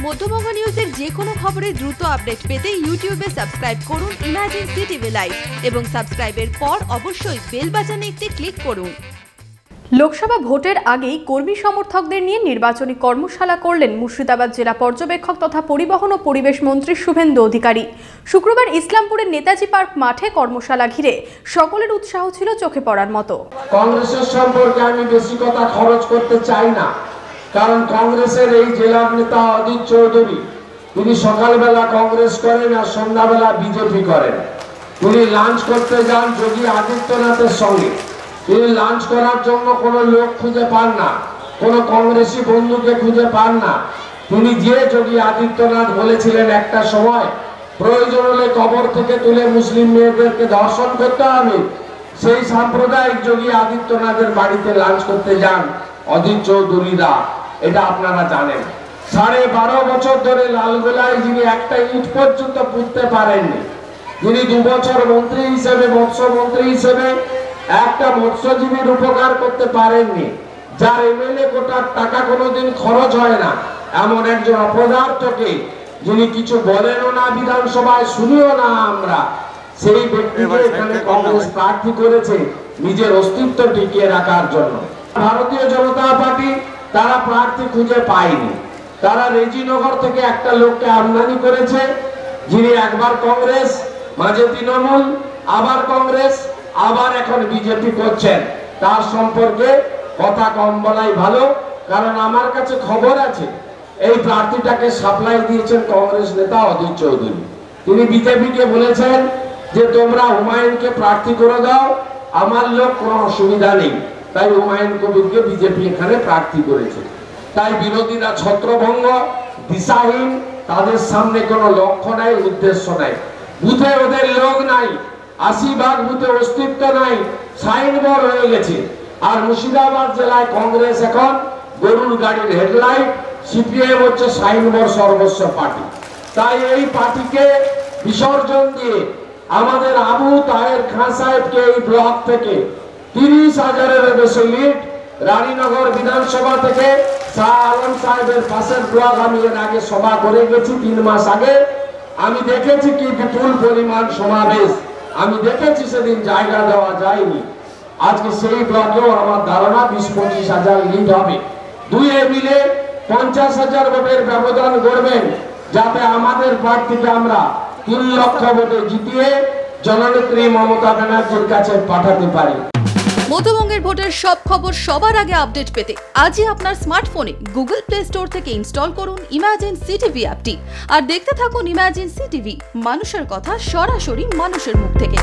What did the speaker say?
মধ্যবঙ্গ নিউজের যে কোনো খবরের দ্রুত আপডেট পেতে ইউটিউবে সাবস্ক্রাইব করুন ইমার্জেন্সি টিভি লাইভ এবং সাবস্ক্রাইবের পর অবশ্যই বেল বাটনে একটি ক্লিক করুন। লোকসভা ভোটের আগেই কর্মী সমর্থকদের নিয়ে নির্বাচনী কর্মশালা করলেন মুর্শিদাবাদ জেলা পর্যবেক্ষক তথা পরিবহন ও পরিবেশ মন্ত্রী শুভেন্দু অধিকারী। শুক্রবার ইসলামপুরের নেতাজি পার্ক মাঠে কর্মশালা ঘিরে সকলের উৎসাহ ছিল চোখে পড়ার মতো। কংগ্রেসের সম্পর্কে আমি বেশি কথা খরচ করতে চাই না, কারণ কংগ্রেসের এই জেলার নেতা অদিত চৌধুরী তিনি সকালবেলা কংগ্রেস করেন আর সন্ধ্যাবেলা বিজেপি করেন। তিনি লাঞ্চ করতে যান যোগী আদিত্যনাথের সঙ্গে। তিনি লাঞ্চ করার জন্য কোনো লোক খুঁজে পান না, কোনো কংগ্রেসি বন্ধুকে খুঁজে পান না। তিনি যে যোগী আদিত্যনাথ বলেছিলেন একটা সময় প্রয়োজন হলে কবর থেকে তুলে মুসলিম মেয়েদেরকে ধর্ষণ করতে হবে, সেই সাম্প্রদায়িক যোগী আদিত্যনাথের বাড়িতে লাঞ্চ করতে যান অদিত চৌধুরীরা। এটা আপনারা জানেন। 12.5 বছর ধরে লালগোলায় যিনি একটা ইট পর্যন্ত পুঁততে পারেননি, যিনি 2 বছর মন্ত্রী হিসেবে মৎস্যমন্ত্রী হিসেবে একটা মৎস্যজীবীর উপকার করতে পারেননি, যার এমএলএ কোটার টাকা কোনোদিন খরচ হয় না, এমন একজন অপদার্থকে যিনি কিছু বলেনও না, বিধানসভায় শুনিও না আমরা, সেই ব্যক্তিকে এখানে কংগ্রেস প্রার্থী করেছে নিজের অস্তিত্ব টিকিয়ে রাখার জন্য। ভারতীয় জনতা পার্টি তারা প্রার্থী খুঁজে পায়নি। তারা রেজিনগর থেকে একটা লোককে আমদানি করেছে, যিনি একবার কংগ্রেস, মাঝে তৃণমূল, আবার কংগ্রেস, আবার এখন বিজেপি করছেন। তার সম্পর্কে কথা কম বলাই ভালো, কারণ আমার কাছে খবর আছে এই প্রার্থীটাকে সাপ্লাই দিয়েছেন কংগ্রেস নেতা অদিত চৌধুরী। তিনি বিজেপিকে বলেছেন যে তোমরা হুমায়ুনকে প্রার্থী করে দাও, আমার লোক কোনো অসুবিধা নেই। তাই হুমায়ুন কবিরকে বিজেপি এখানে প্রার্থী করেছে। তাই বিরোধীরা ছত্রভঙ্গ, দিশাহীন, তাদের সামনে কোনো লক্ষ্য নাই, উদ্দেশ্য নাই। বুথে ওদের লোক নাই, 80 বুথে অস্তিত্ব নাই, সাইনবোর্ড হয়ে গেছে। আর মুর্শিদাবাদ জেলায় কংগ্রেস এখন গরুর গাড়ির হেডলাইট, সিপিএম হচ্ছে সাইনবোর্ড সর্বস্ব পার্টি। তাই এই পার্টিকে বিসর্জন দিয়ে আমাদের আবু তাহের খান সাহেবকে এই ব্লক থেকে 30,000-এর বেশি লিড, রানীনগর বিধানসভা থেকে শাহ আলম সাহেবের পাশের ব্লক, আমি এর আগে সভা করে গেছি 3 মাস আগে। আমি দেখেছি কি বিপুল পরিমাণ সমাবেশ, আমি দেখেছি সেদিন জায়গা দেওয়া যায়নি। আজকে সেই ব্লকেও আমার ধারণা 20-25,000 লিড হবে। দুয়ে মিলে 50,000 ভোটের ব্যবধান করবেন, যাতে আমাদের প্রার্থীকে আমরা 3 লক্ষ ভোটে জিতিয়ে জননেত্রী মমতা ব্যানার্জির কাছে পাঠাতে পারি। মধ্যবঙ্গের ভোটের সব খবর সবার আগে আপডেট পেতে আজই আপনার স্মার্টফোনে গুগল প্লে স্টোর থেকে ইনস্টল করুন ইমার্জেন্সি টিভি অ্যাপটি আর দেখতে থাকুন ইমার্জেন্সি টিভি, মানুষের কথা সরাসরি মানুষের মুখ থেকে।